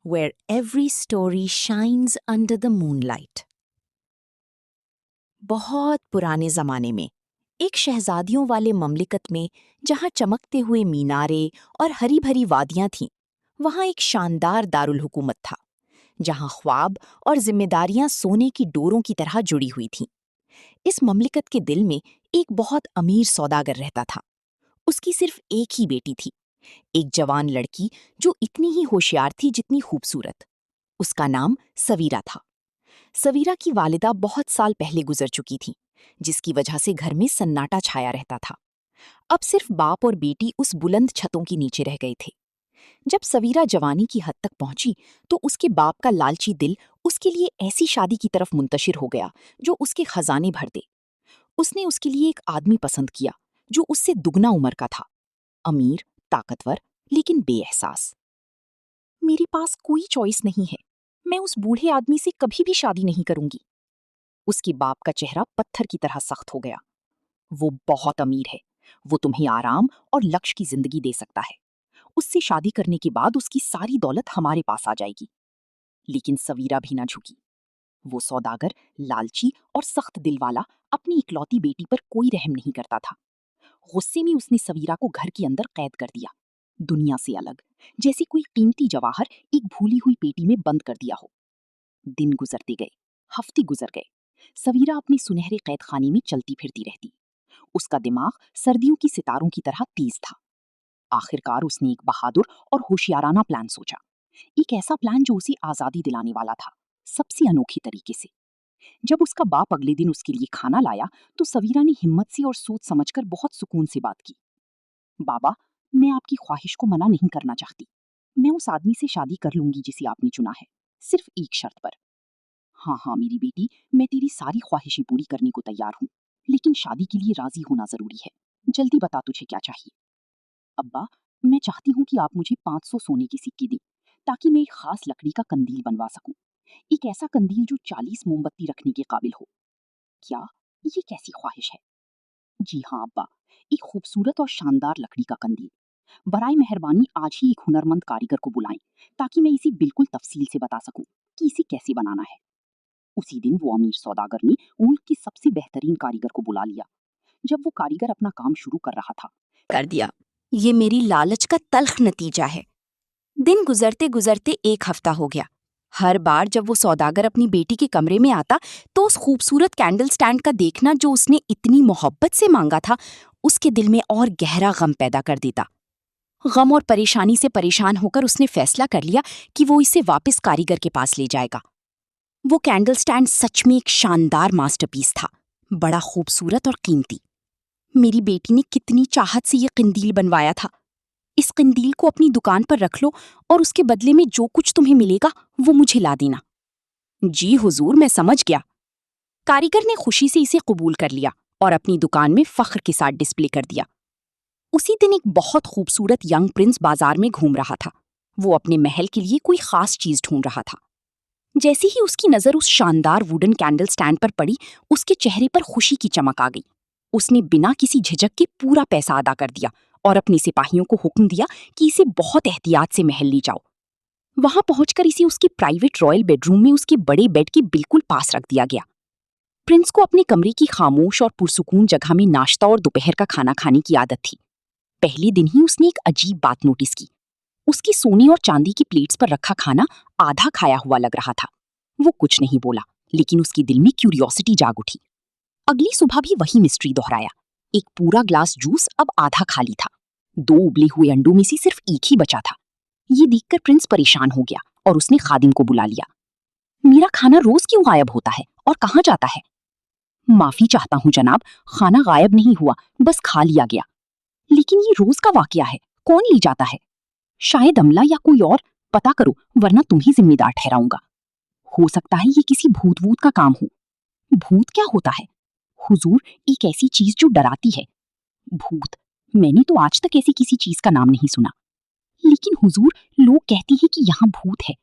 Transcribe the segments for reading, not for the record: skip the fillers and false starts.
where every story shines under the moonlight. बहुत पुराने जमाने में एक शहजादियों वाले ममलिकत में जहां चमकते हुए मीनारे और हरी भरी वादियां थीं, वहां एक शानदार दारुल हुकूमत था जहां ख्वाब और जिम्मेदारियां सोने की डोरों की तरह जुड़ी हुई थीं। इस ममलिकत के दिल में एक बहुत अमीर सौदागर रहता था। उसकी सिर्फ एक ही बेटी थी, एक जवान लड़की जो इतनी ही होशियार थी जितनी खूबसूरत। उसका नाम सवीरा था। सवीरा की वालिदा बहुत साल पहले गुजर चुकी थी, जिसकी वजह से घर में सन्नाटा छाया रहता था। अब सिर्फ बाप और बेटी उस बुलंद छतों के नीचे रह गए थे। जब सवीरा जवानी की हद तक पहुंची तो उसके बाप का लालची दिल उसके लिए ऐसी शादी की तरफ मुंतशिर हो गया जो उसके खजाने भर दे। उसने उसके लिए एक आदमी पसंद किया जो उससे दुगना उम्र का था, अमीर, ताकतवर, लेकिन बेएहसास। मेरे पास कोई चॉइस नहीं है, मैं उस बूढ़े आदमी से कभी भी शादी नहीं करूंगी। उसके बाप का चेहरा पत्थर की तरह सख्त हो गया। वो बहुत अमीर है, वो तुम्हें आराम और लक्ष्य की जिंदगी दे सकता है। उससे शादी करने के बाद उसकी सारी दौलत हमारे पास आ जाएगी। लेकिन सवीरा भी ना झुकी। वो सौदागर, लालची और सख्त दिल वाला, अपनी इकलौती बेटी पर कोई रहम नहीं करता था। गुस्से में उसने सवीरा को घर के अंदर कैद कर दिया, दुनिया से अलग, जैसे कोई कीमती जवाहर एक भूली हुई पेटी में बंद कर दिया हो। दिन गुजरते गए, हफ्ते गुजर गए। सवीरा अपने सुनहरे कैद खाने में चलती फिरती रहती। उसका दिमाग सर्दियों की सितारों की तरह तेज था। आखिरकार उसने एक बहादुर और होशियाराना प्लान सोचा। एक ऐसा प्लान जो उसे आजादी दिलाने वाला था, सबसे अनोखी तरीके से। जब उसका बाप अगले दिन उसके लिए खाना लाया तो सवीरा ने हिम्मत से और सोच समझकर बहुत सुकून से बात की। बाबा, मैं आपकी ख्वाहिश को मना नहीं करना चाहती। मैं उस आदमी से शादी कर लूंगी जिसे आपने चुना है, सिर्फ एक शर्त पर। हाँ हाँ मेरी बेटी, मैं तेरी सारी ख्वाहिशें पूरी करने को तैयार हूँ, लेकिन शादी के लिए राजी होना जरूरी है। जल्दी बता तुझे क्या चाहिए। अब्बा, मैं चाहती हूँ कि आप मुझे 500 सोने के सिक्के दें, ताकि मैं एक खास लकड़ी का कंदील बनवा सकूं। एक ऐसा कंदील जो 40 मोमबत्ती रखने के काबिल हो। क्या ये कैसी ख्वाहिश है? जी हाँ अब्बा, एक खूबसूरत और शानदार लकड़ी का कंदील। बराए मेहरबानी आज ही एक हुनरमंद कारीगर को बुलाएं, ताकि मैं इसे बिल्कुल तफसील से बता सकूं कि इसे कैसे बनाना है। उसी दिन वो अमीर सौदागर ने मुल्क के सबसे बेहतरीन कारीगर को बुला लिया। जब वो कारीगर अपना काम शुरू कर रहा था, कर दिया। ये मेरी लालच का तल्ख नतीजा है। दिन गुजरते गुजरते एक हफ्ता हो गया। हर बार जब वो सौदागर अपनी बेटी के कमरे में आता तो उस खूबसूरत कैंडल स्टैंड का देखना जो उसने इतनी मोहब्बत से मांगा था, उसके दिल में और गहरा गम पैदा कर देता। गम और परेशानी से परेशान होकर उसने फैसला कर लिया कि वो इसे वापस कारीगर के पास ले जाएगा। वो कैंडल स्टैंड सच में एक शानदार मास्टरपीस था, बड़ा खूबसूरत और कीमती। मेरी बेटी ने कितनी चाहत से ये कंदील बनवाया था। इस कंदील को अपनी दुकान पर रख लो और उसके बदले में जो कुछ तुम्हें मिलेगा वो मुझे ला देना। जी हुजूर, मैं समझ गया। कारीगर ने खुशी से इसे कबूल कर लिया और अपनी दुकान में फख्र के साथ डिस्प्ले कर दिया। उसी दिन एक बहुत खूबसूरत यंग प्रिंस बाजार में घूम रहा था। वो अपने महल के लिए कोई खास चीज ढूंढ रहा था। जैसे ही उसकी नजर उस शानदार वुडन कैंडल स्टैंड पर पड़ी, उसके चेहरे पर खुशी की चमक आ गई। उसने बिना किसी झिझक के पूरा पैसा अदा कर दिया और अपने सिपाहियों को हुक्म दिया कि इसे बहुत एहतियात से महल ले जाओ। वहां पहुंचकर इसे उसके प्राइवेट रॉयल बेडरूम में उसके बड़े बेड के बिल्कुल पास रख दिया गया। प्रिंस को अपने कमरे की खामोश और पुरसुकून जगह में नाश्ता और दोपहर का खाना खाने की आदत थी। पहले दिन ही उसने एक अजीब बात नोटिस की। उसकी सोने और चांदी की प्लेट्स पर रखा खाना आधा खाया हुआ लग रहा था। वो कुछ नहीं बोला, लेकिन उसके दिल में क्यूरियोसिटी जाग उठी। अगली सुबह भी वही मिस्ट्री दोहराया। एक पूरा ग्लास जूस अब आधा खाली था। 2 उबले हुए अंडों में से सिर्फ एक ही बचा था। ये देखकर प्रिंस परेशान हो गया और उसने खादिम को बुला लिया। मेरा खाना रोज क्यों गायब होता है और कहाँ जाता है? माफी चाहता हूँ जनाब, खाना गायब नहीं हुआ, बस खा लिया गया। लेकिन ये रोज का वाकया है, कौन ले जाता है? शायद अमला या कोई और, पता करो वरना तुम्हें जिम्मेदार ठहराऊंगा। हो सकता है ये किसी भूत वूत का काम हो। भूत क्या होता है? हुजूर, एक ऐसी चीज जो डराती है। भूत? मैंने तो आज तक ऐसी किसी चीज का नाम नहीं सुना। लेकिन हुजूर, लोग कहते हैं कि यहाँ भूत है।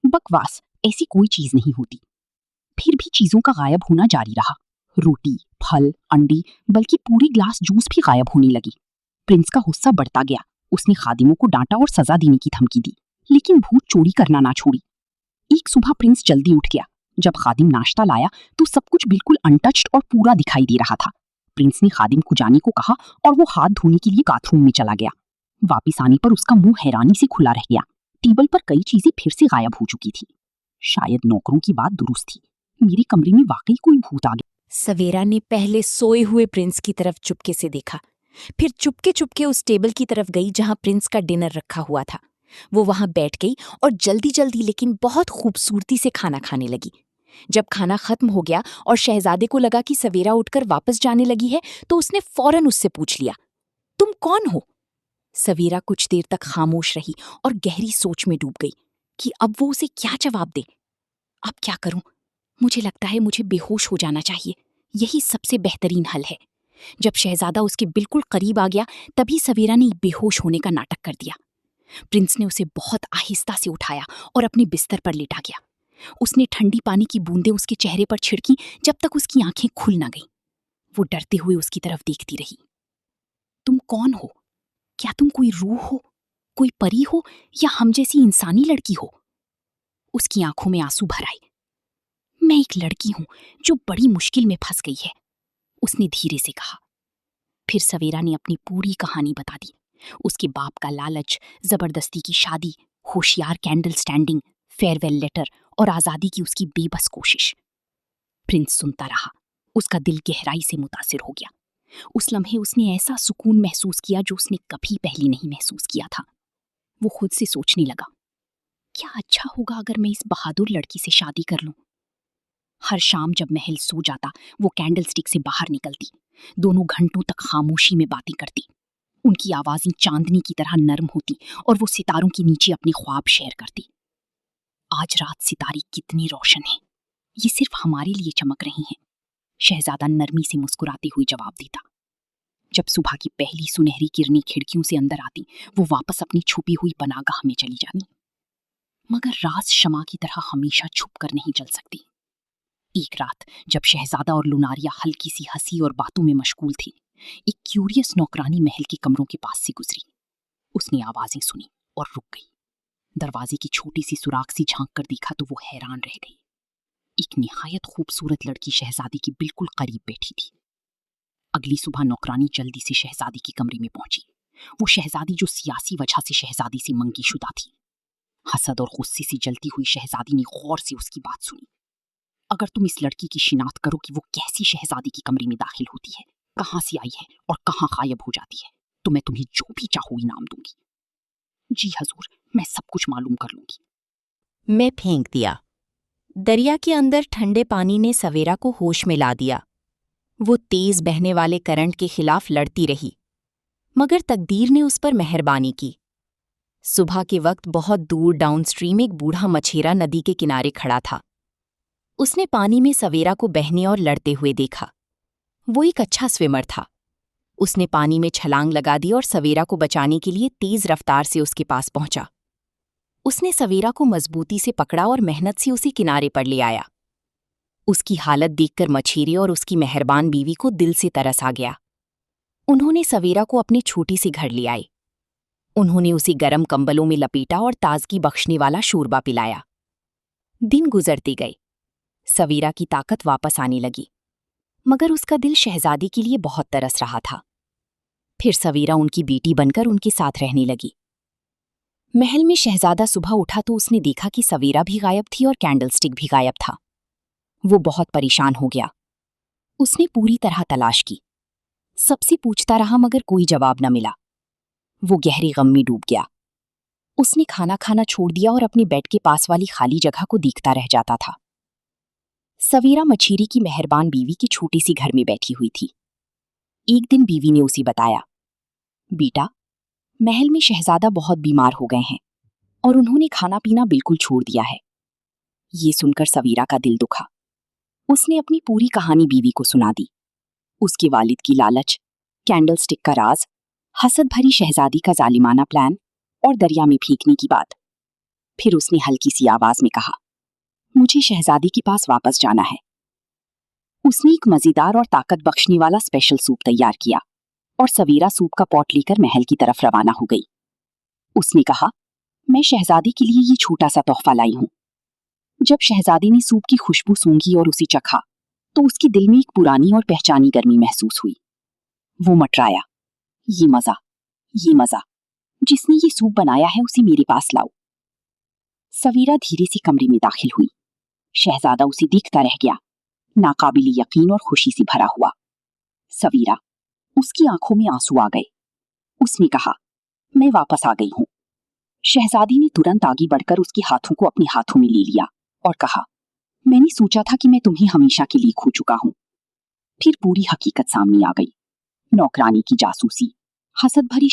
बकवास, ऐसी कोई चीज नहीं होती। फिर भी चीजों का गायब होना जारी रहा। रोटी, फल, अंडी, बल्कि पूरी ग्लास जूस भी गायब होने लगी। प्रिंस का गुस्सा बढ़ता गया। उसने खादिमों को डांटा और सजा देने की धमकी दी। लेकिन भूत चोरी करना ना छोड़ी। एक सुबह प्रिंस जल्दी उठ गया। जब खादिम नाश्ता लाया तो सब कुछ बिल्कुल अनटच्ड और पूरा दिखाई दे रहा था। प्रिंस ने खादिम को जाने को कहा और वो हाथ धोने के लिए बाथरूम में चला गया। वापिस आने पर उसका मुंह हैरानी से खुला रह गया। टेबल पर कई चीजें फिर से गायब हो चुकी थी। शायद नौकरों की बात दुरुस्त थी। मेरे कमरे में वाकई कोई भूत आ गया। सवेरा ने पहले सोए हुए प्रिंस की तरफ चुपके से देखा, फिर चुपके चुपके उस टेबल की तरफ गई जहां प्रिंस का डिनर रखा हुआ था। वो वहां बैठ गई और जल्दी जल्दी लेकिन बहुत खूबसूरती से खाना खाने लगी। जब खाना खत्म हो गया और शहजादे को लगा कि सवेरा उठकर वापस जाने लगी है, तो उसने फौरन उससे पूछ लिया, तुम कौन हो? सवेरा कुछ देर तक खामोश रही और गहरी सोच में डूब गई कि अब वो उसे क्या जवाब दे। अब क्या करूं? मुझे लगता है मुझे बेहोश हो जाना चाहिए। यही सबसे बेहतरीन हल है। जब शहजादा उसके बिल्कुल करीब आ गया, तभी सवेरा ने बेहोश होने का नाटक कर दिया। प्रिंस ने उसे बहुत आहिस्ता से उठाया और अपने बिस्तर पर लेटा गया। उसने ठंडी पानी की बूंदें उसके चेहरे पर छिड़की जब तक उसकी आंखें खुल न गईं। वो डरते हुए उसकी तरफ देखती रही। तुम कौन हो? क्या तुम कोई रूह हो, कोई परी हो, या हम जैसी इंसानी लड़की हो? उसकी आंखों में आंसू भर आए। मैं एक लड़की हूं जो बड़ी मुश्किल में फंस गई है, उसने धीरे से कहा। फिर सवेरा ने अपनी पूरी कहानी बता दी। उसके बाप का लालच, जबरदस्ती की शादी, होशियार कैंडल स्टैंडिंग, फेयरवेल लेटर और आजादी की उसकी बेबस कोशिश। प्रिंस सुनता रहा। उसका दिल गहराई से मुतासिर हो गया। उस लम्हे उसने ऐसा सुकून महसूस किया जो उसने कभी पहले नहीं महसूस किया था। वो खुद से सोचने लगा, क्या अच्छा होगा अगर मैं इस बहादुर लड़की से शादी कर लूं। हर शाम जब महल सो जाता, वो कैंडल स्टिक से बाहर निकलती। दोनों घंटों तक खामोशी में बातें करती। उनकी आवाजें चांदनी की तरह नरम होती और वो सितारों के नीचे अपने ख्वाब शेयर करती। आज रात सितारे कितनी रोशन है, ये सिर्फ हमारे लिए चमक रही हैं, शहजादा नरमी से मुस्कुराते हुए जवाब देता। जब सुबह की पहली सुनहरी किरणें खिड़कियों से अंदर आती, वो वापस अपनी छुपी हुई पनाहगाह में चली जाती। मगर राज शमा की तरह हमेशा छुप कर नहीं जल सकती। एक रात जब शहजादा और लुनारिया हल्की सी हंसी और बातों में मशगूल थी, एक क्यूरियस नौकरानी महल के कमरों के पास से गुजरी। उसने आवाजें सुनी और रुक गई। दरवाजे की छोटी सी सुराख सी झांक कर देखा तो वो हैरान रह गई। एक निहायत खूबसूरत लड़की शहजादी के बिल्कुल करीब बैठी थी। अगली सुबह नौकरानी जल्दी से शहजादी के कमरे में पहुंची। वो शहजादी जो सियासी वजह से शहजादी से मंगीशुदा थी। हसद और गुस्से से जलती हुई शहजादी ने गौर से उसकी बात सुनी। अगर तुम इस लड़की की शिनाख्त करो कि वो कैसी शहजादी के कमरे में दाखिल होती है, कहां से आई है और कहां गायब हो जाती है, तो मैं तुम्हें जो भी चाहो इनाम दूंगी। जी हजूर, मैं सब कुछ मालूम कर लूंगी। मैं फेंक दिया। दरिया के अंदर ठंडे पानी ने सवेरा को होश में ला दिया। वो तेज बहने वाले करंट के खिलाफ लड़ती रही, मगर तकदीर ने उस पर मेहरबानी की। सुबह के वक्त बहुत दूर डाउनस्ट्रीम एक बूढ़ा मछेरा नदी के किनारे खड़ा था। उसने पानी में सवेरा को बहने और लड़ते हुए देखा। वो एक अच्छा स्विमर था। उसने पानी में छलांग लगा दी और सवेरा को बचाने के लिए तेज रफ्तार से उसके पास पहुंचा। उसने सवेरा को मजबूती से पकड़ा और मेहनत से उसे किनारे पर ले आया। उसकी हालत देखकर मछेरे और उसकी मेहरबान बीवी को दिल से तरस आ गया। उन्होंने सवेरा को अपने छोटी सी घर ले आए। उन्होंने उसे गरम कंबलों में लपेटा और ताजगी बख्शने वाला शोरबा पिलाया। दिन गुजरते गए। सवेरा की ताकत वापस आने लगी, मगर उसका दिल शहजादी के लिए बहुत तरस रहा था। फिर सवेरा उनकी बेटी बनकर उनके साथ रहने लगी। महल में शहजादा सुबह उठा तो उसने देखा कि सवेरा भी गायब थी और कैंडलस्टिक भी गायब था। वो बहुत परेशान हो गया। उसने पूरी तरह तलाश की, सबसे पूछता रहा मगर कोई जवाब न मिला। वो गहरे गम में डूब गया। उसने खाना खाना छोड़ दिया और अपने बेड के पास वाली खाली जगह को देखता रह जाता था। सवेरा मछेरी की मेहरबान बीवी की छोटी सी घर में बैठी हुई थी। एक दिन बीवी ने उसे बताया, बेटा, महल में शहजादा बहुत बीमार हो गए हैं और उन्होंने खाना पीना बिल्कुल छोड़ दिया है। ये सुनकर सवेरा का दिल दुखा। उसने अपनी पूरी कहानी बीवी को सुना दी। उसके वालिद की लालच, कैंडलस्टिक का राज, हसद भरी शहजादी का जालिमाना प्लान और दरिया में फेंकने की बात। फिर उसने हल्की सी आवाज में कहा, मुझे शहजादी के पास वापस जाना है। उसने एक मजेदार और ताकत बख्शने वाला स्पेशल सूप तैयार किया और सवेरा सूप का पॉट लेकर महल की तरफ रवाना हो गई। उसने कहा, मैं शहजादे के लिए ये छोटा सा तोहफा लाई हूँ। जब शहजादे ने सूप की खुशबू सूंघी और उसे चखा तो उसके दिल में एक पुरानी और पहचानी गर्मी महसूस हुई। वो मटराया, ये मजा, जिसने ये सूप बनाया है उसे मेरे पास लाओ। सवीरा धीरे से कमरे में दाखिल हुई। शहजादा उसे देखता रह गया, नाकाबिले यकीन और खुशी से भरा हुआ। सवीरा, उसकी आंखों में आंसू आ गए। उसने कहा, मैं वापस आ गई हूँ। शहजादी ने तुरंत आगे बढ़कर उसके हाथों को अपने हाथों में ले लिया और कहा, मैंने सोचा था कि मैं तुम्हें हमेशा के लिए खो चुका हूँ। फिर पूरी हकीकत सामने आ गई। नौकरानी की जासूसी, हसद भरी